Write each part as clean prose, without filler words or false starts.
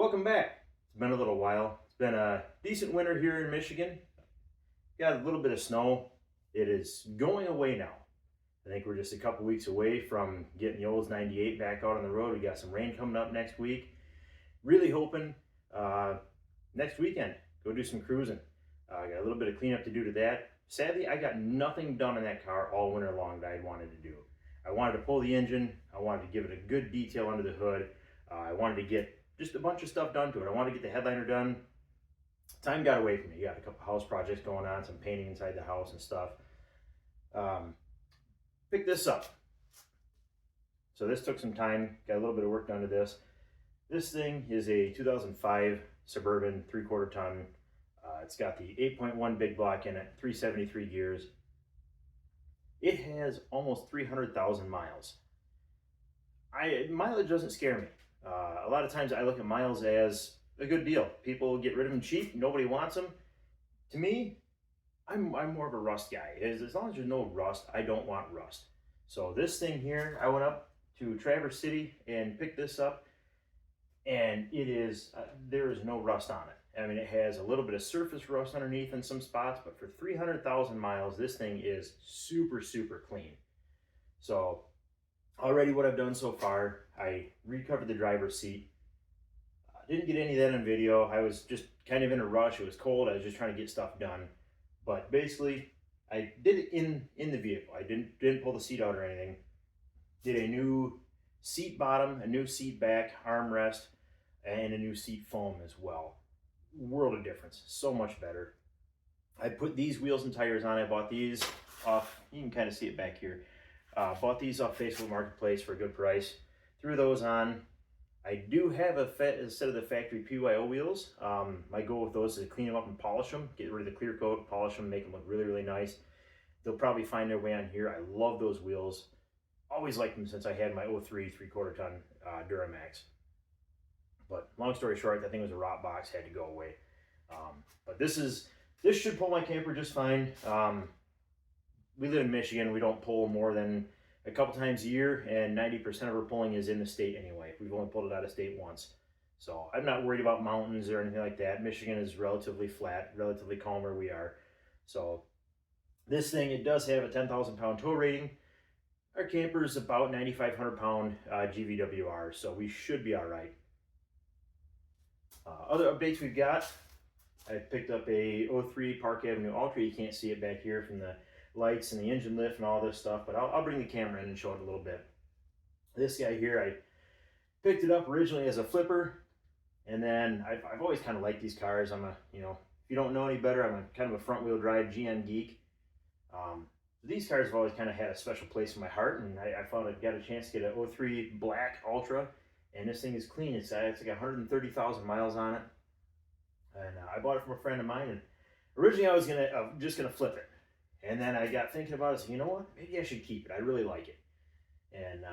Welcome back. It's been a little while. It's been a decent winter here in Michigan. Got a little bit of snow. It is going away now. I think we're just a couple weeks away from getting the Olds 98 back out on the road. We got some rain coming up next week. Really hoping next weekend go do some cruising. Got a little bit of cleanup to do to that. Sadly, I got nothing done in that car all winter long that I wanted to do. I wanted to pull the engine. I wanted to give it a good detail under the hood. I wanted to get just a bunch of stuff done to it. I wanted to get the headliner done. Time got away from me. Got a couple house projects going on, some painting inside the house and stuff. Picked this up. So this took some time. Got a little bit of work done to this. This thing is a 2005 Suburban 3/4 ton. It's got the 8.1 big block in it, 373 gears. It has almost 300,000 miles. Mileage doesn't scare me. A lot of times I look at miles as a good deal. People get rid of them cheap. Nobody wants them. To me, I'm more of a rust guy. As long as there's no rust, I don't want rust. So this thing here, I went up to Traverse City and picked this up, and it is there is no rust on it. I mean, it has a little bit of surface rust underneath in some spots, but for 300,000 miles, this thing is super, super clean. So already what I've done so far, I recovered the driver's seat. Didn't get any of that on video. I was just kind of in a rush. It was cold. I was just trying to get stuff done. But basically, I did it in the vehicle. I didn't pull the seat out or anything. Did a new seat bottom, a new seat back, armrest, and a new seat foam as well. World of difference. So much better. I put these wheels and tires on. I bought these off, you can kind of see it back here. Bought these off Facebook Marketplace for a good price. Threw those on. I do have a set of the factory PYO wheels. My goal with those is to clean them up and polish them, get rid of the clear coat, polish them, make them look really, really nice. They'll probably find their way on here. I love those wheels. Always liked them since I had my 03 3/4 ton Duramax. But long story short, that thing was a rot box, had to go away. But this should pull my camper just fine. We live in Michigan. We don't pull more than a couple times a year, and 90% of our pulling is in the state anyway. We've only pulled it out of state once. So I'm not worried about mountains or anything like that. Michigan is relatively flat, relatively calm where we are. So this thing, it does have a 10,000 pound tow rating. Our camper is about 9,500 pound GVWR, so we should be all right. Other updates we've got, I picked up a 03 Park Avenue Ultra. You can't see it back here from the lights and the engine lift and all this stuff, but I'll bring the camera in and show it a little bit. This guy here, I picked it up originally as a flipper, and then I've always kind of liked these cars. I'm if you don't know any better, I'm a kind of a front wheel drive GM geek. These cars have always kind of had a special place in my heart, and I found I got a chance to get an 03 Black Ultra, and this thing is clean. It's like 130,000 miles on it, and I bought it from a friend of mine. And originally I was just gonna flip it. And then I got thinking about it, so you know what, maybe I should keep it. I really like it. And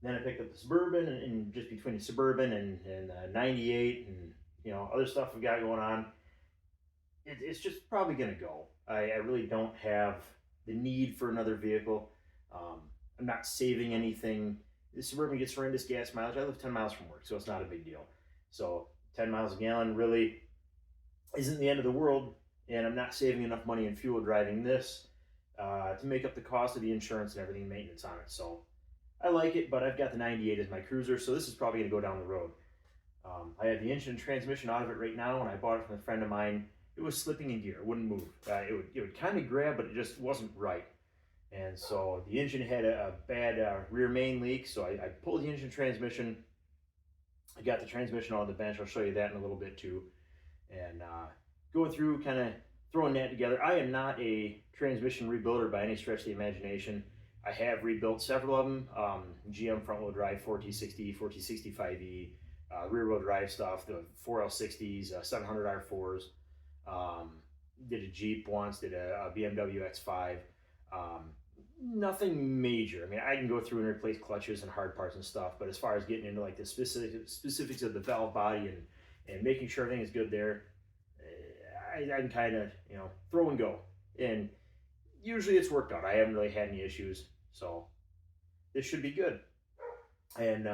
then I picked up the Suburban, and just between the Suburban and 98 and other stuff we've got going on, it's just probably going to go. I really don't have the need for another vehicle. I'm not saving anything. The Suburban gets horrendous gas mileage. I live 10 miles from work, so it's not a big deal. So 10 miles a gallon really isn't the end of the world. And I'm not saving enough money in fuel driving this to make up the cost of the insurance and everything, maintenance on it. So I like it, but I've got the 98 as my cruiser, so this is probably going to go down the road. I have the engine and transmission out of it right now, and I bought it from a friend of mine. It was slipping in gear. It wouldn't move. It would kind of grab, but it just wasn't right. And so the engine had a bad rear main leak, so I pulled the engine transmission. I got the transmission on the bench. I'll show you that in a little bit too. And going through, kind of throwing that together. I am not a transmission rebuilder by any stretch of the imagination. I have rebuilt several of them. GM front wheel drive 4T60, 4T65E, rear wheel drive stuff, the 4L60s, 700 R4s. Did a Jeep once, did a BMW X5. Nothing major. I mean, I can go through and replace clutches and hard parts and stuff, but as far as getting into like the specifics of the valve body and making sure everything is good there, I can kind of, throw and go. And usually it's worked out. I haven't really had any issues. So this should be good. And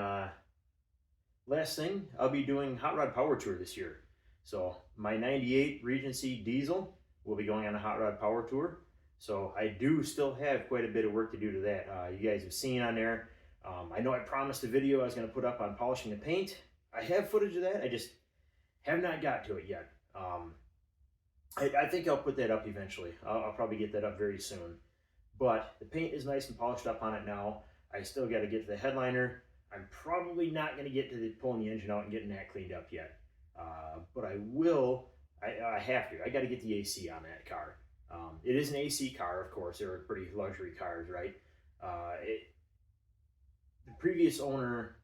last thing, I'll be doing Hot Rod Power Tour this year. So my 98 Regency diesel will be going on a Hot Rod Power Tour. So I do still have quite a bit of work to do to that. You guys have seen on there. I know I promised a video I was going to put up on polishing the paint. I have footage of that. I just have not got to it yet. I think I'll put that up eventually. I'll probably get that up very soon. But the paint is nice and polished up on it now. I still got to get to the headliner. I'm probably not going to get to pulling the engine out and getting that cleaned up yet. But I will. I have to. I got to get the AC on that car. It is an AC car, of course. They're pretty luxury cars, right? The previous owner,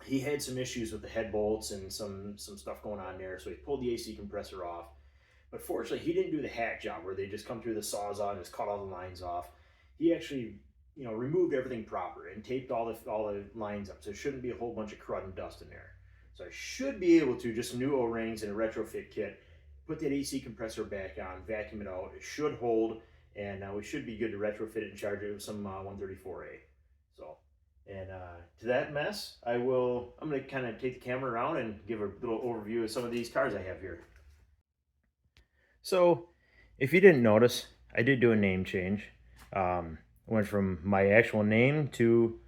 he had some issues with the head bolts and some stuff going on there, so he pulled the AC compressor off. But fortunately, he didn't do the hack job where they just come through the sawzall and just cut all the lines off. He actually, removed everything proper and taped all the lines up, so there shouldn't be a whole bunch of crud and dust in there. So I should be able to, just new O-rings and a retrofit kit, put that AC compressor back on, vacuum it out. It should hold, and we should be good to retrofit it and charge it with some 134A. So, and to that mess, I'm going to kind of take the camera around and give a little overview of some of these cars I have here. So, if you didn't notice, I did do a name change. Went from my actual name to,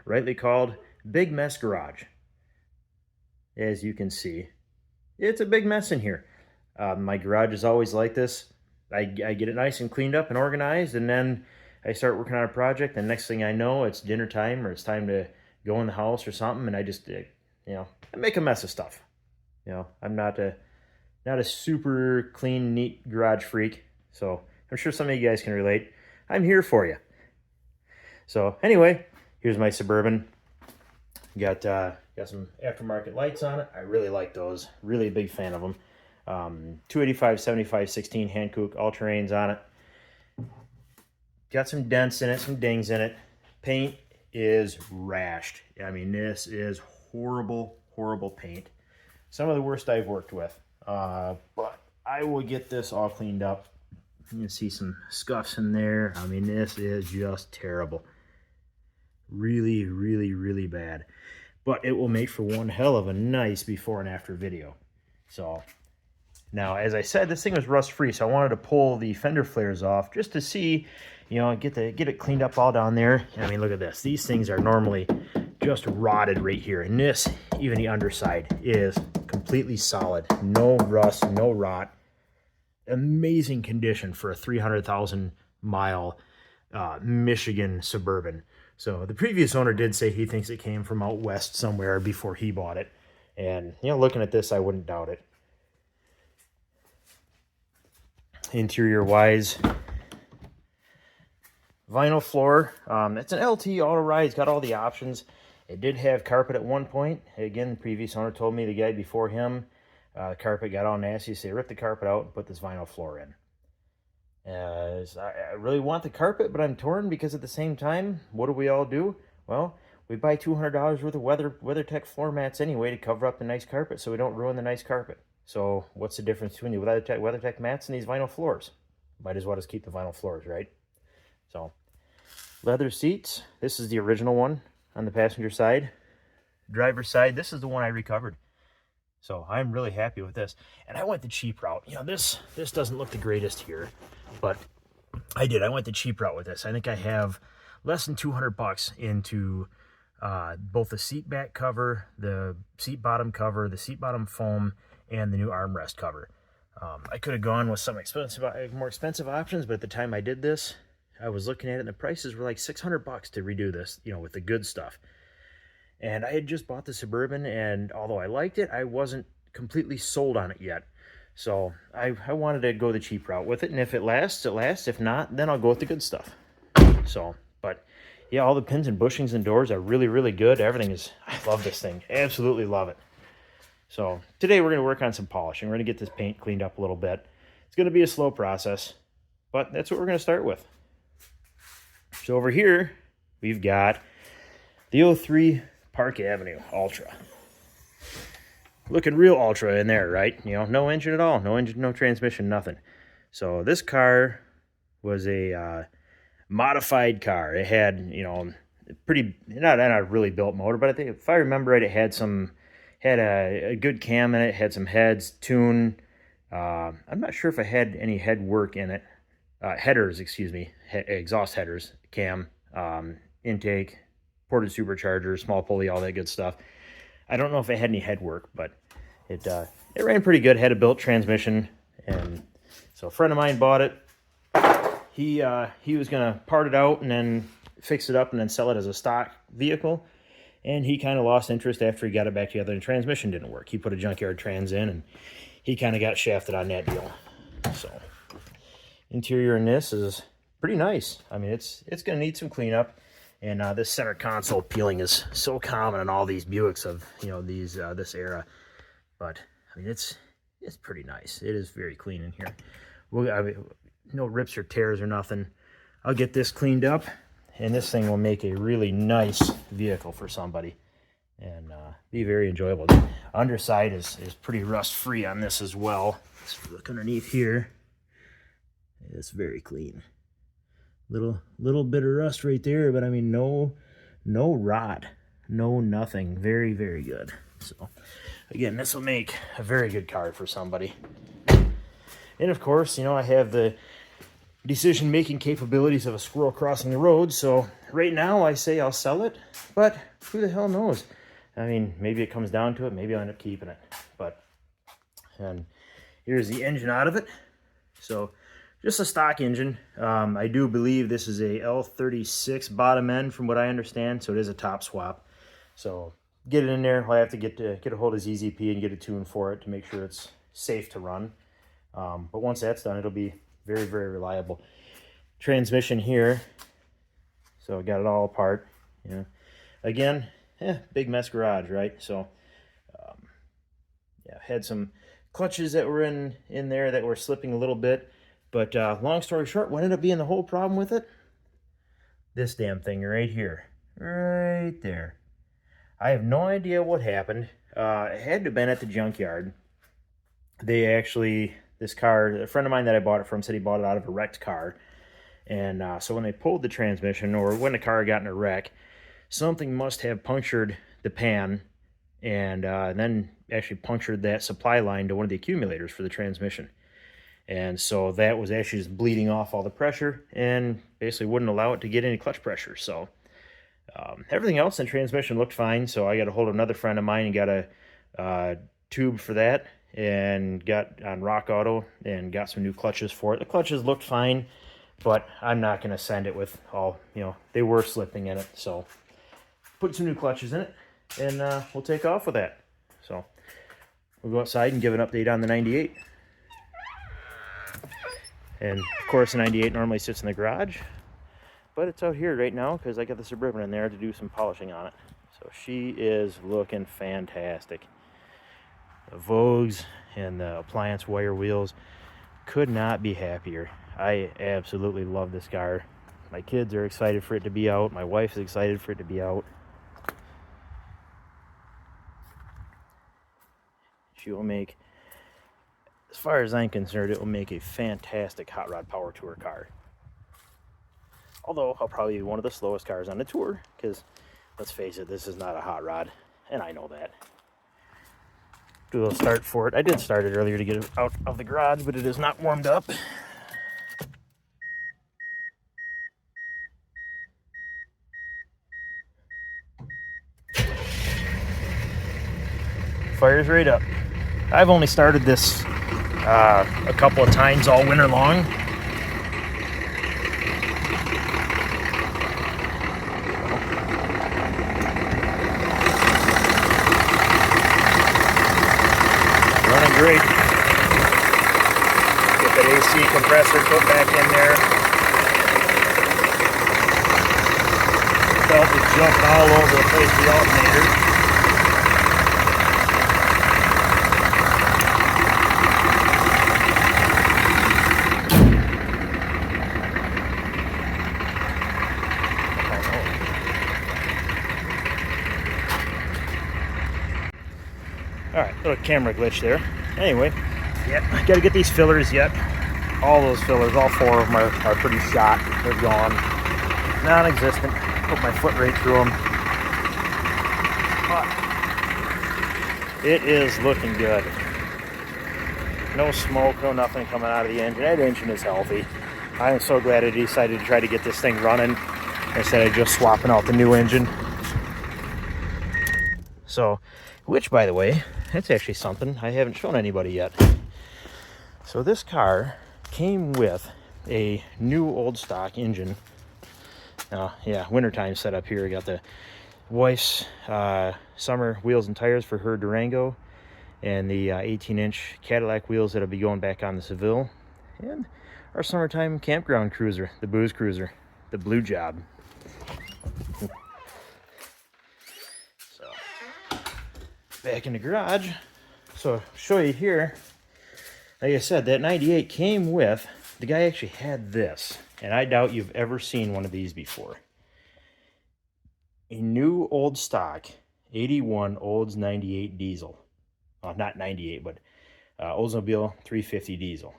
rightly called Big Mess Garage. As you can see, it's a big mess in here. My garage is always like this. I get it nice and cleaned up and organized, and then I start working on a project, and next thing I know, it's dinner time or it's time to go in the house or something, and I just, I make a mess of stuff. I'm not a super clean, neat garage freak, so I'm sure some of you guys can relate. I'm here for you. So anyway, here's my Suburban. Got some aftermarket lights on it. I really like those. Really a big fan of them. 285, 75, 16 Hankook all-terrains on it. Got some dents in it, some dings in it. Paint is rashed. I mean, this is horrible, horrible paint. Some of the worst I've worked with. But I will get this all cleaned up. You can see some scuffs in there. I mean, this is just terrible. Really, really, really bad. But it will make for one hell of a nice before and after video. So, now, as I said, this thing was rust-free, so I wanted to pull the fender flares off just to see, get it cleaned up all down there. I mean, look at this. These things are normally just rotted right here. And this, even the underside, is completely solid. No rust, no rot. Amazing condition for a 300,000 mile Michigan Suburban. So the previous owner did say he thinks it came from out west somewhere before he bought it. And, looking at this, I wouldn't doubt it. Interior wise, vinyl floor. It's an LT auto ride. It's got all the options. It did have carpet at one point. Again, the previous owner told me, the guy before him, the carpet got all nasty, so they ripped the carpet out and put this vinyl floor in. I really want the carpet, but I'm torn because at the same time, what do we all do? Well, we buy $200 worth of WeatherTech floor mats anyway to cover up the nice carpet so we don't ruin the nice carpet. So what's the difference between the WeatherTech mats and these vinyl floors? Might as well just keep the vinyl floors, right? So, leather seats. This is the original one on the passenger side. Driver's side, this is the one I recovered. So I'm really happy with this. And I went the cheap route. This doesn't look the greatest here, but I did. I went the cheap route with this. I think I have less than $200 into both the seat back cover, the seat bottom cover, the seat bottom foam, and the new armrest cover. I could have gone with some more expensive options, but at the time I did this, I was looking at it and the prices were like $600 to redo this, with the good stuff. And I had just bought the Suburban, and although I liked it, I wasn't completely sold on it yet. So I wanted to go the cheap route with it, and if it lasts, it lasts. If not, then I'll go with the good stuff. So, but yeah, all the pins and bushings and doors are really, really good. Everything is, I love this thing. Absolutely love it. So today we're going to work on some polishing. We're going to get this paint cleaned up a little bit. It's going to be a slow process, but that's what we're going to start with. So over here, we've got the 03 Park Avenue Ultra. Looking real ultra in there, right? No engine at all. No engine, no transmission, nothing. So this car was a modified car. It had, pretty, not a really built motor, but I think if I remember right, it had a good cam in it, had some heads, tune. I'm not sure if it had any head work in it. Headers, excuse me, exhaust headers, cam, intake, ported supercharger, small pulley, all that good stuff. I don't know if it had any head work, but it ran pretty good. Had a built transmission, and so a friend of mine bought it. He was gonna part it out and then fix it up and then sell it as a stock vehicle, and he kind of lost interest after he got it back together and the transmission didn't work. He put a junkyard trans in, and he kind of got shafted on that deal. So interior in this is pretty nice. I mean, it's gonna need some cleanup, and this center console peeling is so common in all these Buicks of these this era. But I mean, it's pretty nice. It is very clean in here. No rips or tears or nothing. I'll get this cleaned up, and this thing will make a really nice vehicle for somebody and be very enjoyable. The underside is pretty rust free on this as well. Let's look underneath here. It's very clean. Little bit of rust right there, but I mean no rot, no nothing. Very, very good. So again, this will make a very good car for somebody. And of course, I have the decision-making capabilities of a squirrel crossing the road, so right now I say I'll sell it, but who the hell knows? I mean, maybe it comes down to it, maybe I'll end up keeping it. And here's the engine out of it. So just a stock engine. I do believe this is a L36 bottom end from what I understand, so it is a top swap. So get it in there. I have to get a hold of ZZP and get a tune for it to make sure it's safe to run. But once that's done, it'll be very, very reliable. Transmission here, so I got it all apart. Again, big mess garage, right? So yeah, had some clutches that were in there that were slipping a little bit, but long story short, what ended up being the whole problem with it? This damn thing right here, right there. I have no idea what happened. It had to have been at the junkyard. This car, a friend of mine that I bought it from said he bought it out of a wrecked car. And so when they pulled the transmission, or when the car got in a wreck, something must have punctured the pan and then actually punctured that supply line to one of the accumulators for the transmission. And so that was actually just bleeding off all the pressure and basically wouldn't allow it to get any clutch pressure. So everything else in transmission looked fine. So I got a hold of another friend of mine and got a tube for that, and got on Rock Auto and got some new clutches for it. The clutches looked fine, but I'm not going to send it with all, they were slipping in it. So put some new clutches in it, and we'll take off with that. So we'll go outside and give an update on the 98. And of course the 98 normally sits in the garage, but it's out here right now because I got the Suburban in there to do some polishing on it. So she is looking fantastic. The Vogues and the appliance wire wheels, could not be happier. I absolutely love this car. My kids are excited for it to be out. My wife is excited for it to be out. She will make, as far as I'm concerned, it will make a fantastic hot rod power tour car. Although I'll probably be one of the slowest cars on the tour, because let's face it, this is not a hot rod, and I know that. Do a little start for it. I did start it earlier to get it out of the garage, but it is not warmed up. Fires right up. I've only started this a couple of times all winter long. Running great. Get that AC compressor put back in there. Belt is jumping all over the place, the alternator. Alright, little camera glitch there. Anyway, yeah, I gotta get these fillers yet. All those fillers, all four of them are pretty shot. They're gone. Non-existent. put my foot right through them. But it is looking good. No smoke, no nothing coming out of the engine. That engine is healthy. I am so glad I decided to try to get this thing running instead of just swapping out the new engine. So, which, by the way, that's actually something I haven't shown anybody yet. So this car came with a new old stock engine. Yeah, wintertime setup here. We got the wife's summer wheels and tires for her Durango, and the 18-inch Cadillac wheels that'll be going back on the Seville, and our summertime campground cruiser, the Booze Cruiser, the Blue Job. So, back in the garage. So, show you here. Like I said, that 98 came with, the guy actually had this, and I doubt you've ever seen one of these before. A new old stock 81 Olds 98 diesel. Well, not 98, but Oldsmobile 350 diesel.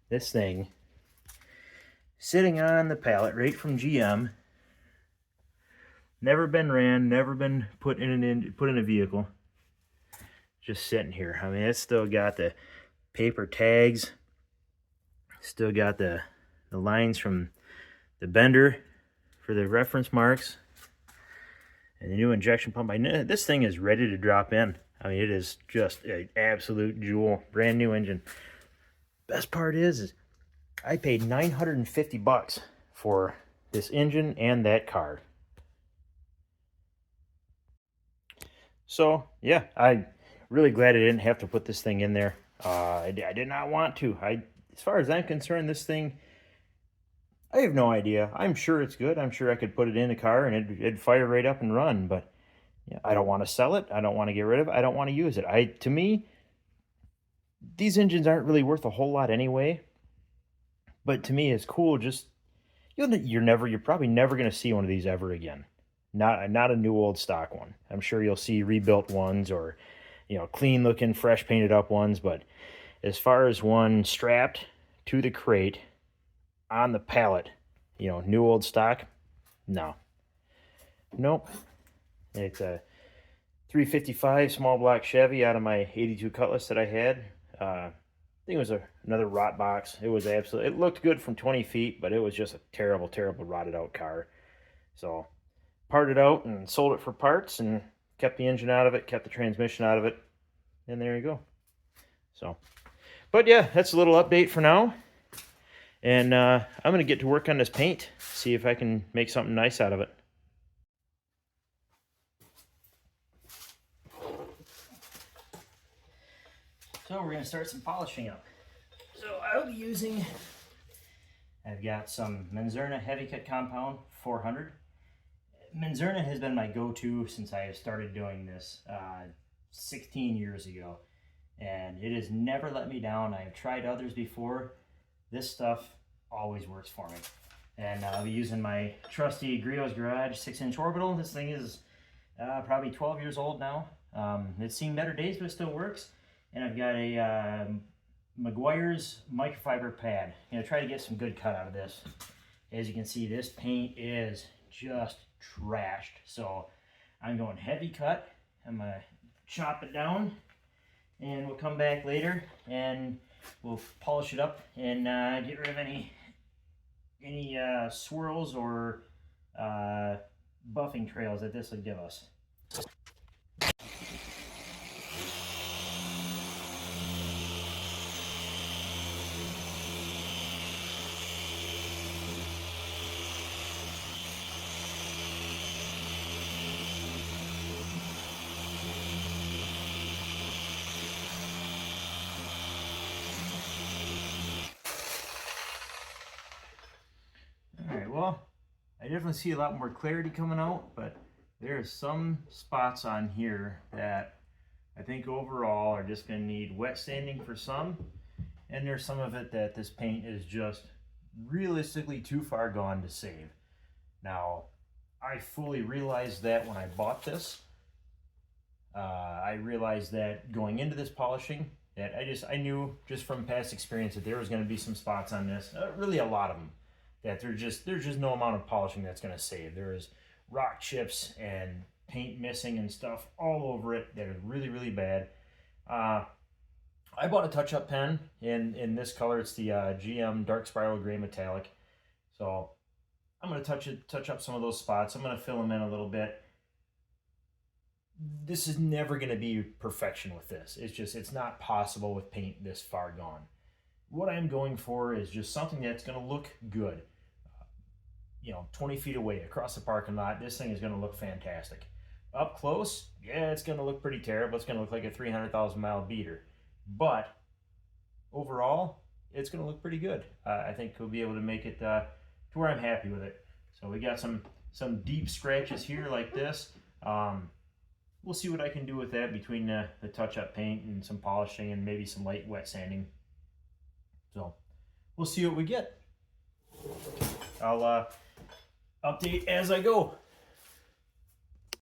This thing sitting on the pallet right from GM. Never been ran, never been put in a vehicle. Just sitting here. I mean, it's still got the paper tags. Still got the lines from the bender for the reference marks. And the new injection pump. This thing is ready to drop in. I mean, it is just an absolute jewel. Brand new engine. Best part is I paid $950 for this engine and that car. So, yeah, I'm really glad I didn't have to put this thing in there. I did not want to. As far as I'm concerned, this thing, I have no idea. I'm sure it's good. I'm sure I could put it in a car and it'd fire right up and run. But yeah, I don't want to sell it. I don't want to get rid of it. I don't want to use it. To me, these engines aren't really worth a whole lot anyway. But to me, it's cool. Just you're probably never going to see one of these ever again. Not a new old stock one. I'm sure you'll see rebuilt ones or clean looking, fresh painted up ones. But as far as one strapped to the crate on the pallet, new old stock, no. Nope. It's a 355 small block Chevy out of my 82 Cutlass that I had. I think it was another rot box. It looked good from 20 feet, but it was just a terrible, terrible rotted out car. So parted out and sold it for parts and kept the engine out of it, kept the transmission out of it, and there you go. So, but yeah, that's a little update for now. And I'm going to get to work on this paint, see if I can make something nice out of it. So we're going to start some polishing up. So I'll be using, I've got some Menzerna Heavy Cut Compound 400. Menzerna has been my go-to since I started doing this 16 years ago. And it has never let me down. I've tried others before. This stuff always works for me. And I'll be using my trusty Griot's Garage 6-inch orbital. This thing is probably 12 years old now. It's seen better days, but it still works. And I've got a Meguiar's microfiber pad. I'm going to try to get some good cut out of this. As you can see, this paint is just trashed. So I'm going heavy cut. I'm going to chop it down. And we'll come back later and we'll polish it up and get rid of any swirls or buffing trails that this would give us. Well, I definitely see a lot more clarity coming out, but there's some spots on here that I think overall are just going to need wet sanding for some, and there's some of it that this paint is just realistically too far gone to save. Now, I fully realized that when I bought this. I realized that going into this polishing, that I knew just from past experience that there was going to be some spots on this, really a lot of them, that there's just no amount of polishing that's going to save. There is rock chips and paint missing and stuff all over it that is really, really bad. I bought a touch-up pen in this color. It's the GM Dark Spiral Gray Metallic. So I'm going to touch up some of those spots. I'm going to fill them in a little bit. This is never going to be perfection with this. It's not possible with paint this far gone. What I'm going for is just something that's going to look good. 20 feet away across the parking lot, this thing is going to look fantastic. Up close, yeah, it's going to look pretty terrible. It's going to look like a 300,000 mile beater. But overall, it's going to look pretty good. I think we'll be able to make it to where I'm happy with it. So we got some deep scratches here like this. We'll see what I can do with that between the touch-up paint and some polishing and maybe some light wet sanding. So we'll see what we get. I'll update as I go.